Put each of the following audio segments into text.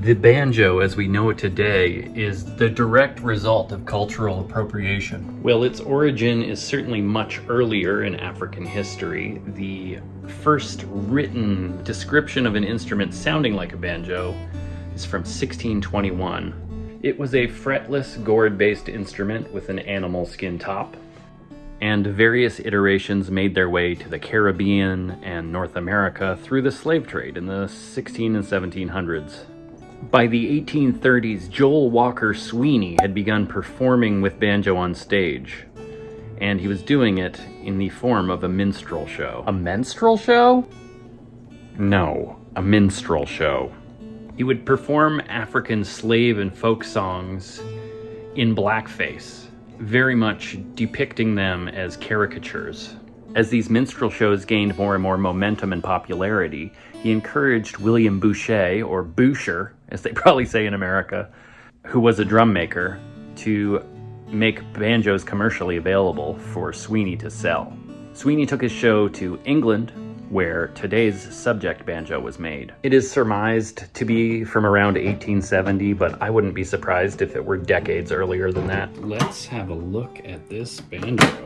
The banjo as we know it today is the direct result of cultural appropriation. Well, its origin is certainly much earlier in African history. The first written description of an instrument sounding like a banjo is from 1621. It was a fretless gourd-based instrument with an animal skin top, and various iterations made their way to the Caribbean and North America through the slave trade in the 16 and 1700s. By the 1830s, Joel Walker Sweeney had begun performing with banjo on stage, and he was doing it in the form of a minstrel show. A minstrel show? No, a minstrel show. He would perform African slave and folk songs in blackface, very much depicting them as caricatures. As these minstrel shows gained more and more momentum and popularity, he encouraged William Boucher, or Boucher, as they probably say in America, who was a drum maker, to make banjos commercially available for Sweeney to sell. Sweeney took his show to England, where today's subject banjo was made. It is surmised to be from around 1870, but I wouldn't be surprised if it were decades earlier than that. Let's have a look at this banjo.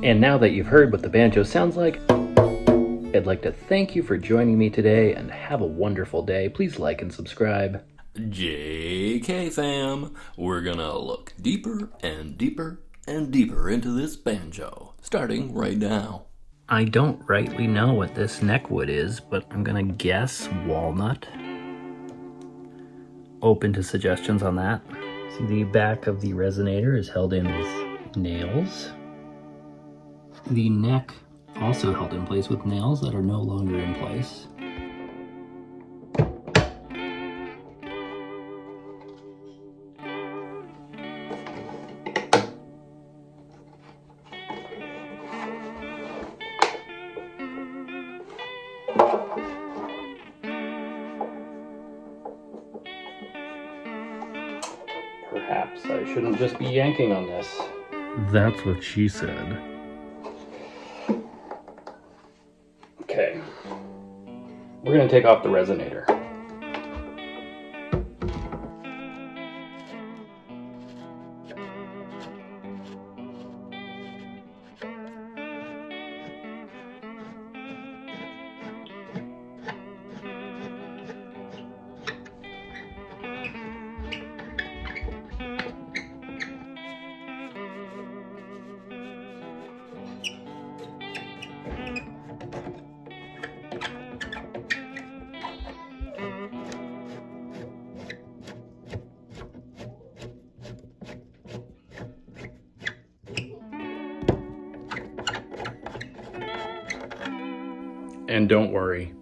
And now that you've heard what the banjo sounds like, I'd like to thank you for joining me today and have a wonderful day. Please like and subscribe. JK fam, we're gonna look deeper and deeper and deeper into this banjo, starting right now. I don't rightly know what this neckwood is, but I'm gonna guess walnut. Open to suggestions on that. See, the back of the resonator is held in with nails. The neck also held in place with nails that are no longer in place. Perhaps I shouldn't just be yanking on this. That's what she said. Okay, we're going to take off the resonator. And don't worry,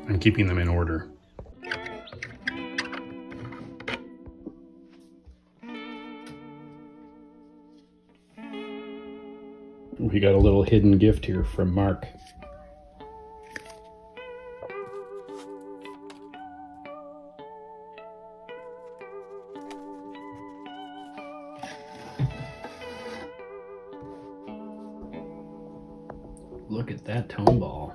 I'm keeping them in order. We got a little hidden gift here from Mark. Look at that tone ball.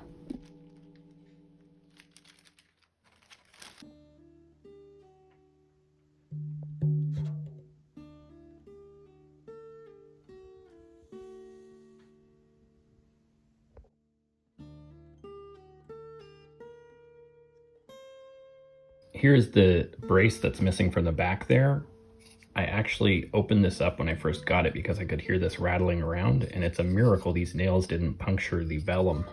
Here's the brace that's missing from the back there. I actually opened this up when I first got it because I could hear this rattling around, and it's a miracle these nails didn't puncture the vellum.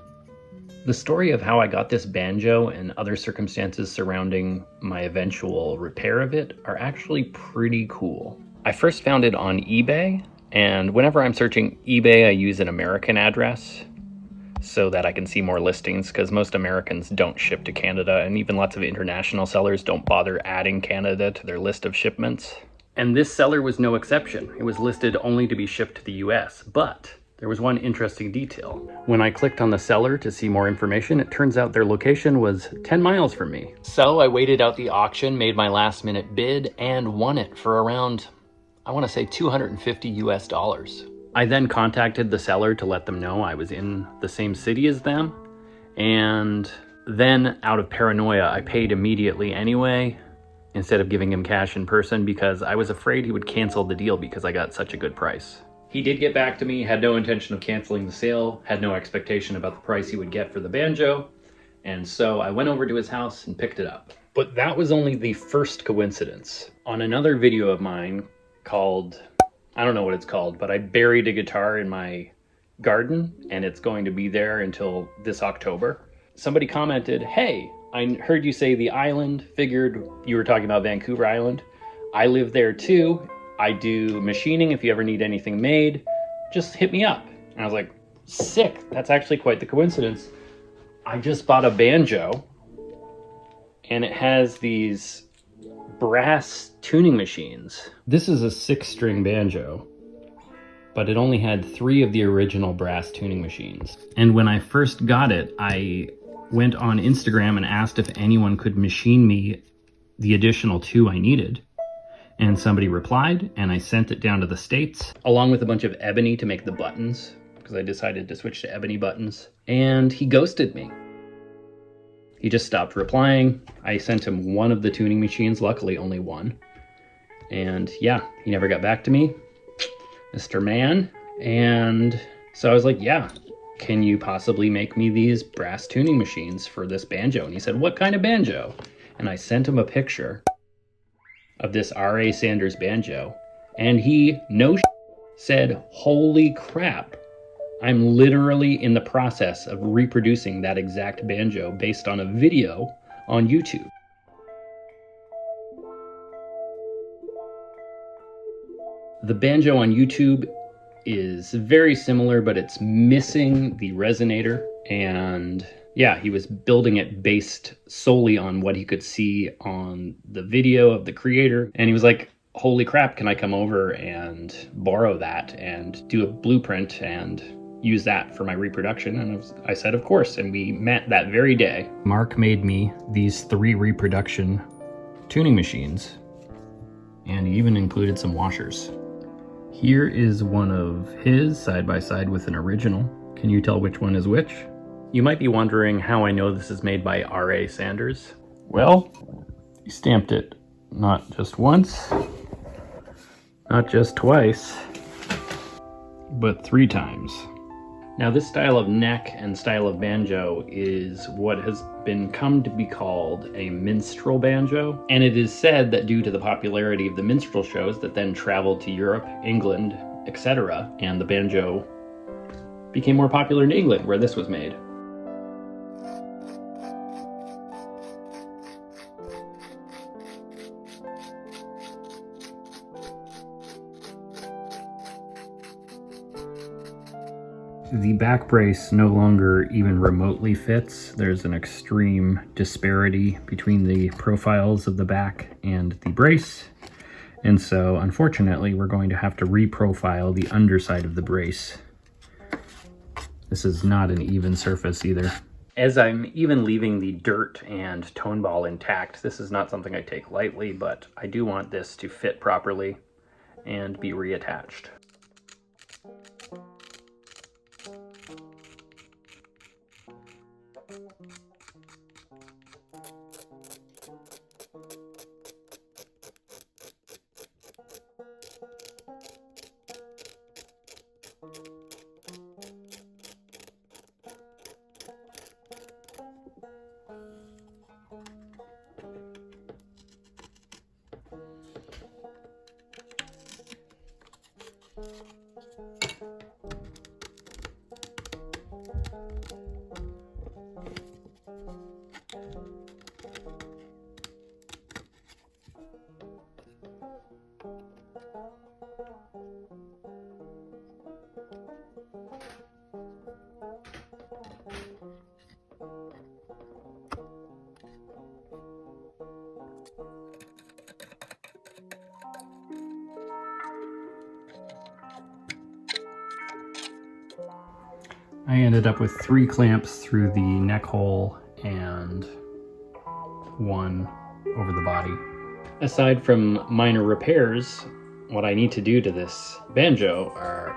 The story of how I got this banjo and other circumstances surrounding my eventual repair of it are actually pretty cool. I first found it on eBay, and whenever I'm searching eBay, I use an American address so that I can see more listings, because most Americans don't ship to Canada, and even lots of international sellers don't bother adding Canada to their list of shipments. And this seller was no exception. It was listed only to be shipped to the US, but There was one interesting detail. When I clicked on the seller to see more information, it turns out their location was 10 miles from me. So I waited out the auction, made my last minute bid, and won it for around, I want to say $250 US. I then contacted the seller to let them know I was in the same city as them. And then out of paranoia, I paid immediately anyway, instead of giving him cash in person, because I was afraid he would cancel the deal because I got such a good price. He did get back to me, had no intention of canceling the sale, had no expectation about the price he would get for the banjo, and so I went over to his house and picked it up. But that was only the first coincidence. On another video of mine called, I don't know what it's called, but I buried a guitar in my garden and it's going to be there until this October. Somebody commented, "Hey, I heard you say the island, figured you were talking about Vancouver Island. I live there too. I do machining. If you ever need anything made, just hit me up." And I was like, sick. That's actually quite the coincidence. I just bought a banjo and it has these brass tuning machines. This is a 6-string banjo, but it only had 3 of the original brass tuning machines. And when I first got it, I went on Instagram and asked if anyone could machine me the additional 2 I needed. And somebody replied, and I sent it down to the States, along with a bunch of ebony to make the buttons, because I decided to switch to ebony buttons. And he ghosted me. He just stopped replying. I sent him 1 of the tuning machines, luckily only 1. And yeah, he never got back to me, Mr. Man. And so I was like, yeah, can you possibly make me these brass tuning machines for this banjo? And he said, what kind of banjo? And I sent him a picture of this R.A. Sanders banjo, and he, said, holy crap, I'm literally in the process of reproducing that exact banjo based on a video on YouTube. The banjo on YouTube is very similar, but it's missing the resonator. And yeah, he was building it based solely on what he could see on the video of the creator. And he was like, holy crap, can I come over and borrow that and do a blueprint and use that for my reproduction? And I said, of course. And we met that very day. Mark made me these 3 reproduction tuning machines, and he even included some washers. Here is one of his side by side with an original. Can you tell which one is which? You might be wondering how I know this is made by R.A. Sanders. Well, he stamped it not just once, not just twice, but 3 times. Now this style of neck and style of banjo is what has come to be called a minstrel banjo. And it is said that due to the popularity of the minstrel shows that then traveled to Europe, England, etc., and the banjo became more popular in England, where this was made. The back brace no longer even remotely fits. There's an extreme disparity between the profiles of the back and the brace. And so, unfortunately, we're going to have to reprofile the underside of the brace. This is not an even surface either. As I'm even leaving the dirt and tone ball intact, this is not something I take lightly, but I do want this to fit properly and be reattached. I ended up with 3 clamps through the neck hole and 1 over the body. Aside from minor repairs, what I need to do to this banjo are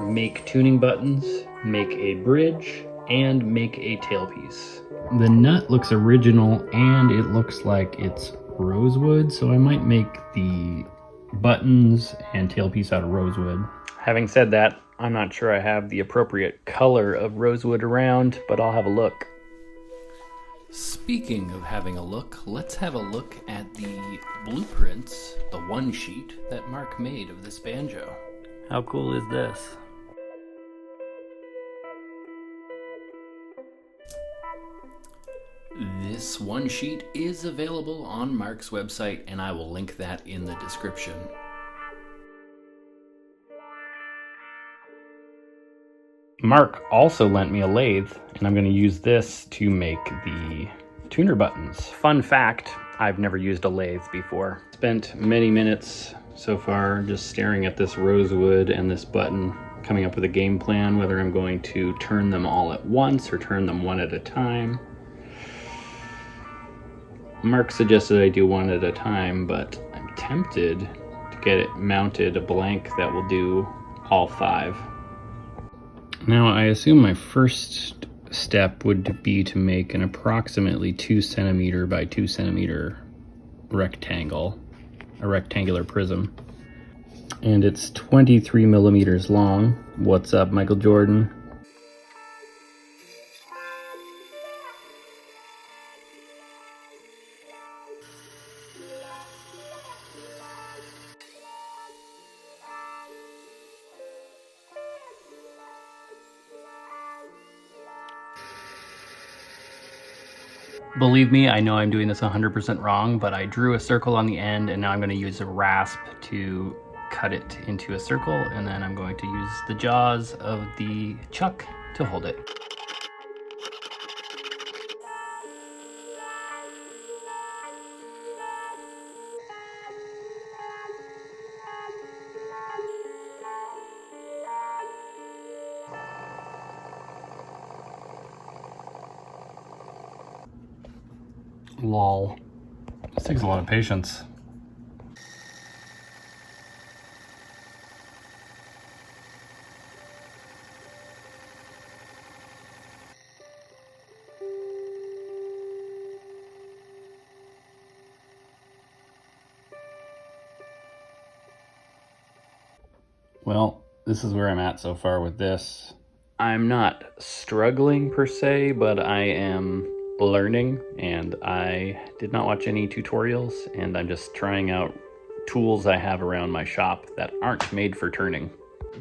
make tuning buttons, make a bridge, and make a tailpiece. The nut looks original and it looks like it's rosewood, so I might make the buttons and tailpiece out of rosewood. Having said that, I'm not sure I have the appropriate color of rosewood around, but I'll have a look. Speaking of having a look, let's have a look at the blueprints, the one sheet that Mark made of this banjo. How cool is this? This one sheet is available on Mark's website, and I will link that in the description. Mark also lent me a lathe, and I'm going to use this to make the tuner buttons. Fun fact, I've never used a lathe before. Spent many minutes so far just staring at this rosewood and this button, coming up with a game plan, whether I'm going to turn them all at once or turn them one at a time. Mark suggested I do one at a time, but I'm tempted to get it mounted a blank that will do all 5. Now, I assume my first step would be to make an approximately 2 centimeter by 2 centimeter rectangle, a rectangular prism. And it's 23 millimeters long. What's up, Michael Jordan? Believe me, I know I'm doing this 100% wrong, but I drew a circle on the end and now I'm going to use a rasp to cut it into a circle, and then I'm going to use the jaws of the chuck to hold it. Lol. This takes a lot of patience. Well, this is where I'm at so far with this. I'm not struggling per se, but I am learning, and I did not watch any tutorials, and I'm just trying out tools I have around my shop that aren't made for turning.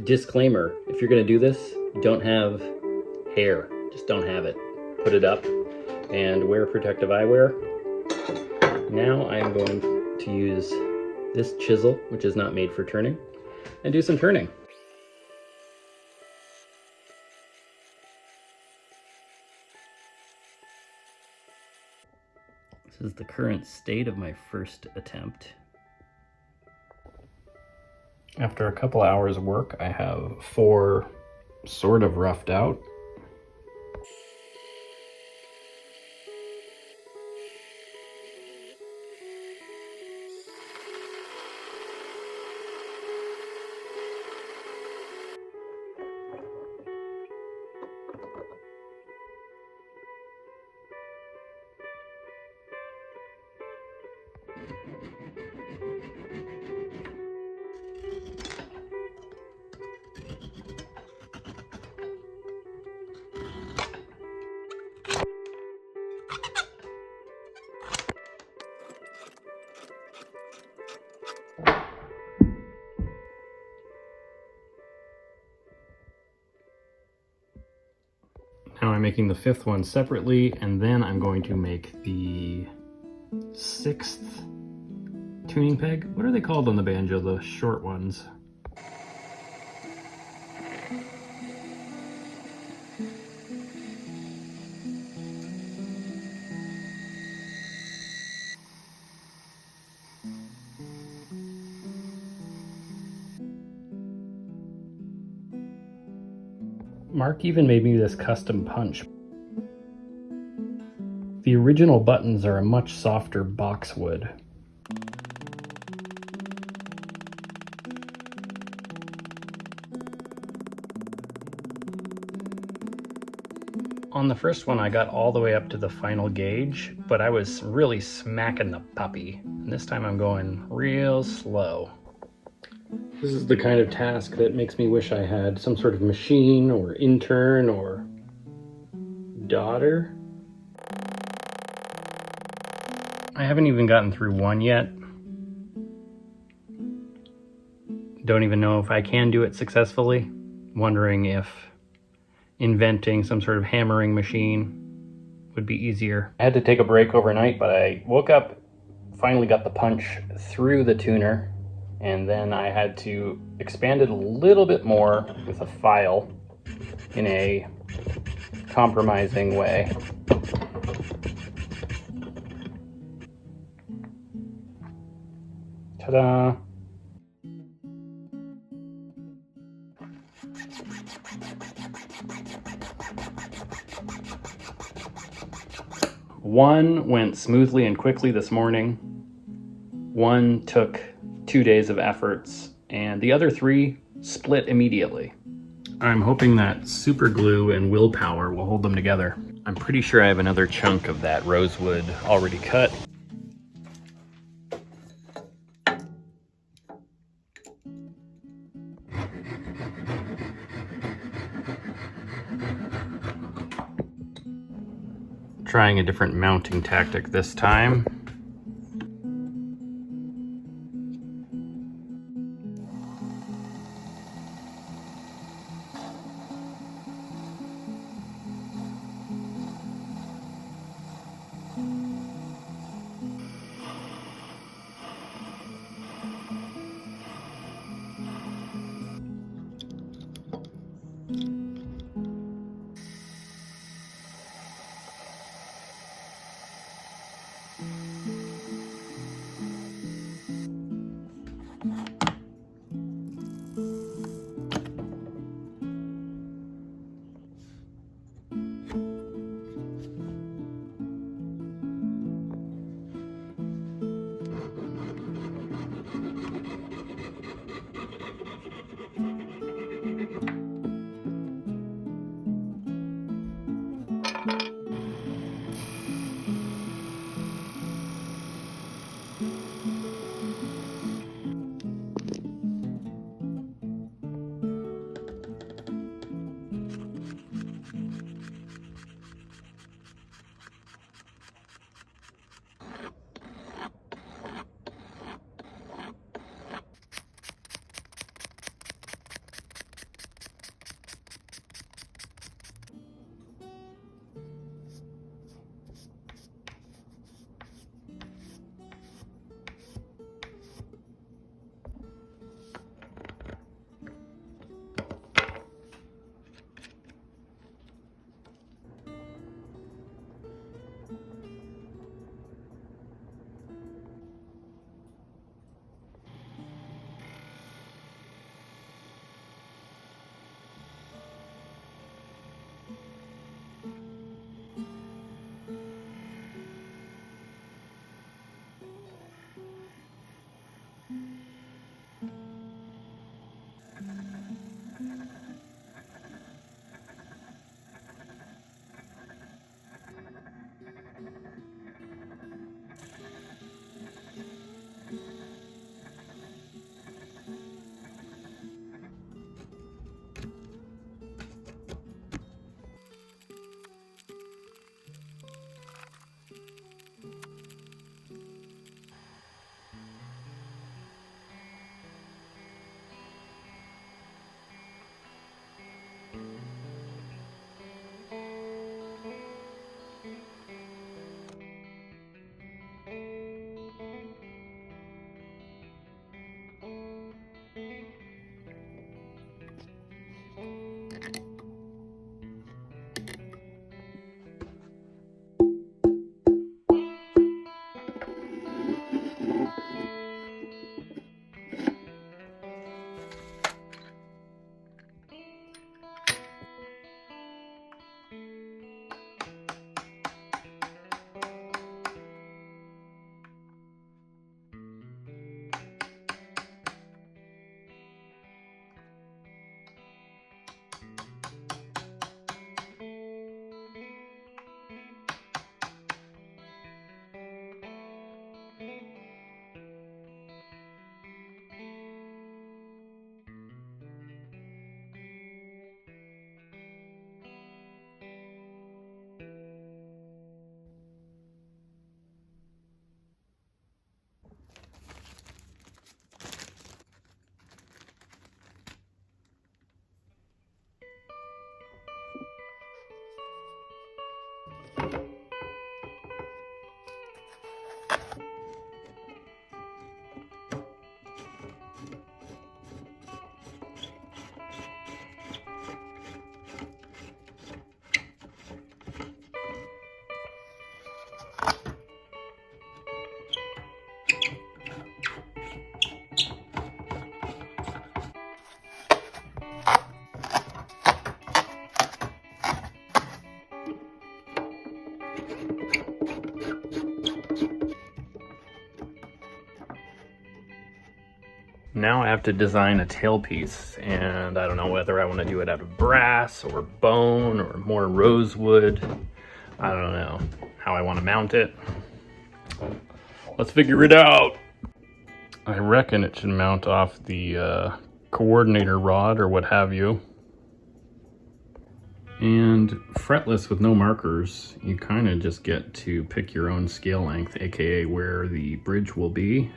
Disclaimer, if you're gonna do this, don't have hair. Just don't have it. Put it up and wear protective eyewear. Now I'm going to use this chisel, which is not made for turning, and do some turning. This is the current state of my first attempt. After a couple hours of work, I have 4 sort of roughed out. Now I'm making the 5th one separately, and then I'm going to make the 6th tuning peg. What are they called on the banjo, the short ones? Mark even made me this custom punch. The original buttons are a much softer boxwood. On the first one, I got all the way up to the final gauge, but I was really smacking the puppy. And this time I'm going real slow. This is the kind of task that makes me wish I had some sort of machine or intern or daughter. I haven't even gotten through one yet. Don't even know if I can do it successfully. Wondering if inventing some sort of hammering machine would be easier. I had to take a break overnight, but I woke up, finally got the punch through the tuner, and then I had to expand it a little bit more with a file in a compromising way. Ta-da! One went smoothly and quickly this morning. One took 2 days of efforts, and the other 3 split immediately. I'm hoping that super glue and willpower will hold them together. I'm pretty sure I have another chunk of that rosewood already cut. Trying a different mounting tactic this time. Now I have to design a tailpiece, and I don't know whether I want to do it out of brass or bone or more rosewood. I don't know how I want to mount it. Let's figure it out. I reckon it should mount off the coordinator rod or what have you. And fretless with no markers, you kind of just get to pick your own scale length, aka where the bridge will be.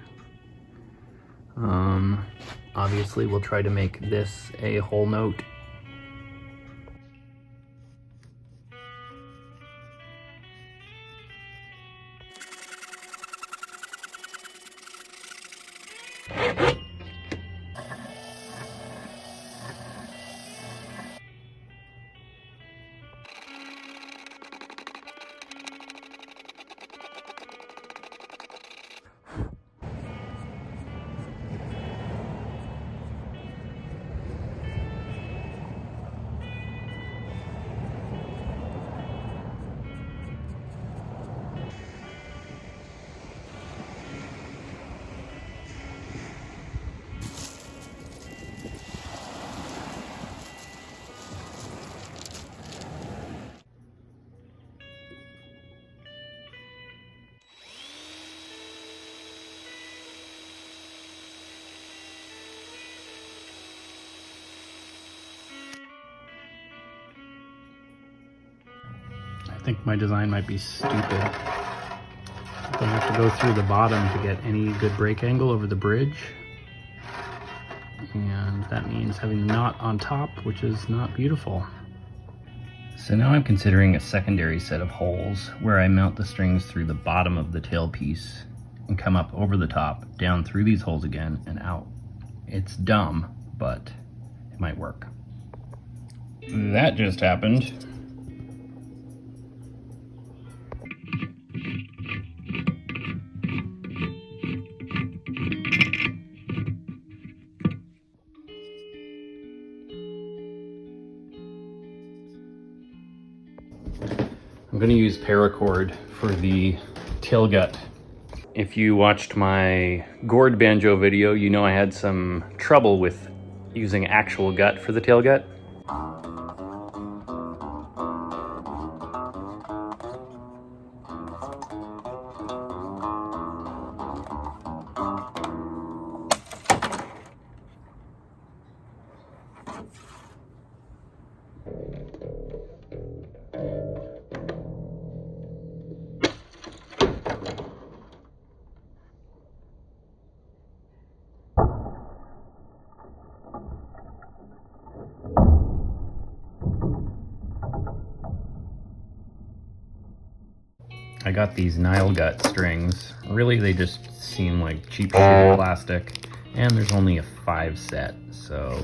Obviously we'll try to make this a whole note. I think my design might be stupid. I have to go through the bottom to get any good break angle over the bridge. And that means having the knot on top, which is not beautiful. So now I'm considering a secondary set of holes where I mount the strings through the bottom of the tailpiece and come up over the top, down through these holes again and out. It's dumb, but it might work. That just happened. I'm going to use paracord for the tail gut. If you watched my gourd banjo video, you know I had some trouble with using actual gut for the tail gut. I got these Nile gut strings. Really, they just seem like cheap shitty plastic, and there's only a 5 set, so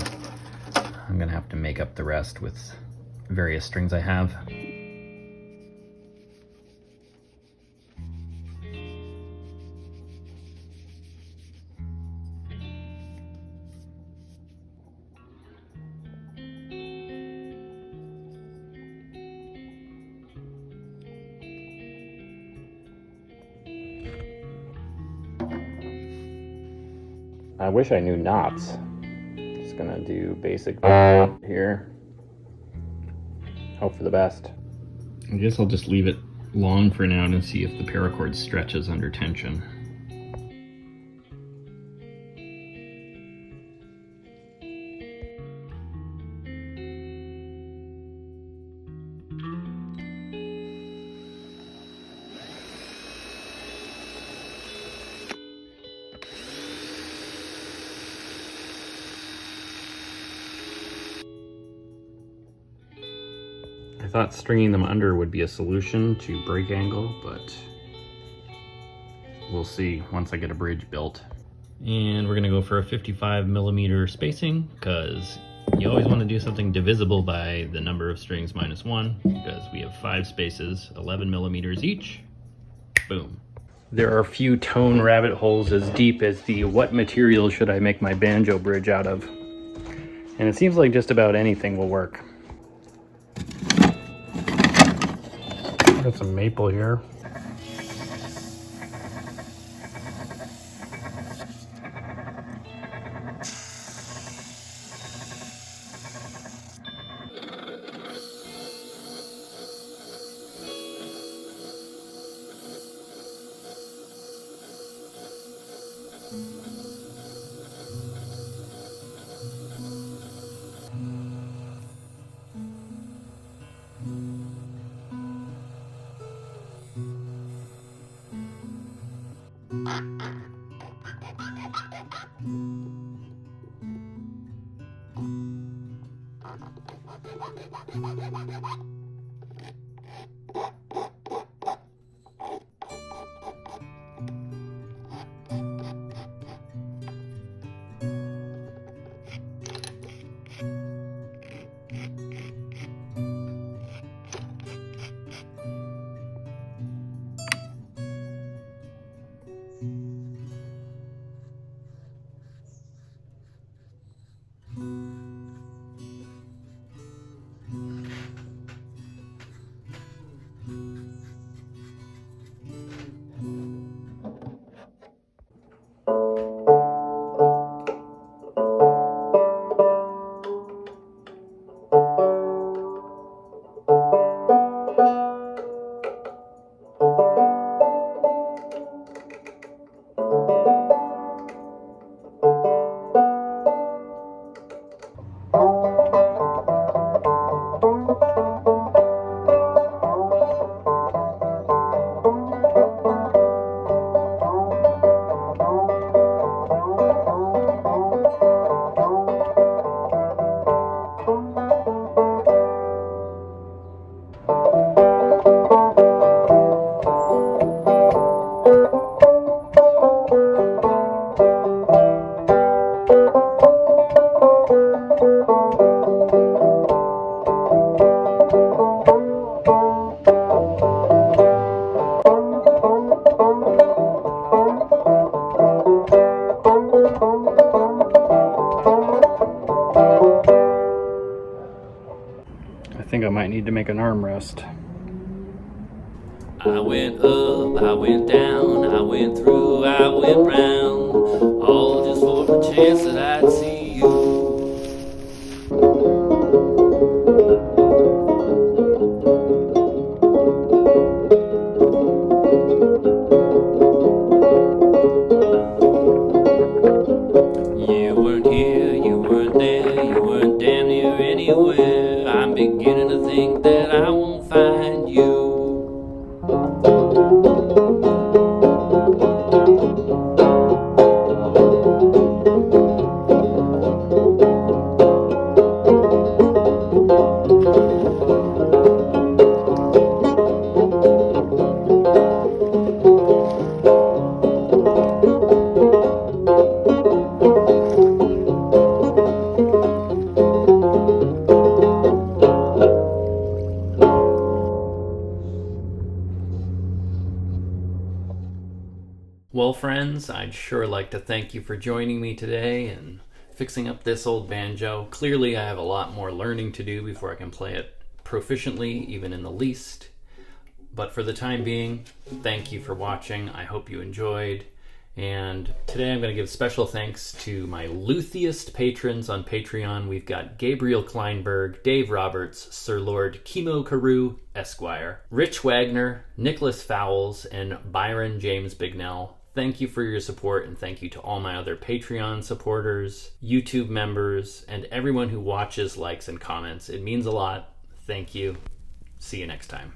I'm gonna have to make up the rest with various strings I have. I wish I knew knots. Just gonna do basic here. Hope for the best. I guess I'll just leave it long for now and see if the paracord stretches under tension. I thought stringing them under would be a solution to break angle, but we'll see once I get a bridge built. And we're gonna go for a 55mm spacing, because you always want to do something divisible by the number of strings minus 1, because we have 5 spaces, 11mm each. Boom. There are a few tone rabbit holes as deep as the what material should I make my banjo bridge out of? And it seems like just about anything will work. Got some maple here. I think I might need to make an armrest. I went up, I went down, I went through, I went round, all just for the chance that I'd see you. You weren't here, you weren't there, you weren't damn near anywhere. I'm beginning to think that I won't find you. Well, friends, I'd sure like to thank you for joining me today and fixing up this old banjo. Clearly, I have a lot more learning to do before I can play it proficiently, even in the least. But for the time being, thank you for watching. I hope you enjoyed. And today I'm going to give special thanks to my luthiest patrons on Patreon. We've got Gabriel Kleinberg, Dave Roberts, Sir Lord Kimo Carew, Esquire, Rich Wagner, Nicholas Fowles, and Byron James Bignell. Thank you for your support, and thank you to all my other Patreon supporters, YouTube members, and everyone who watches, likes, and comments. It means a lot. Thank you. See you next time.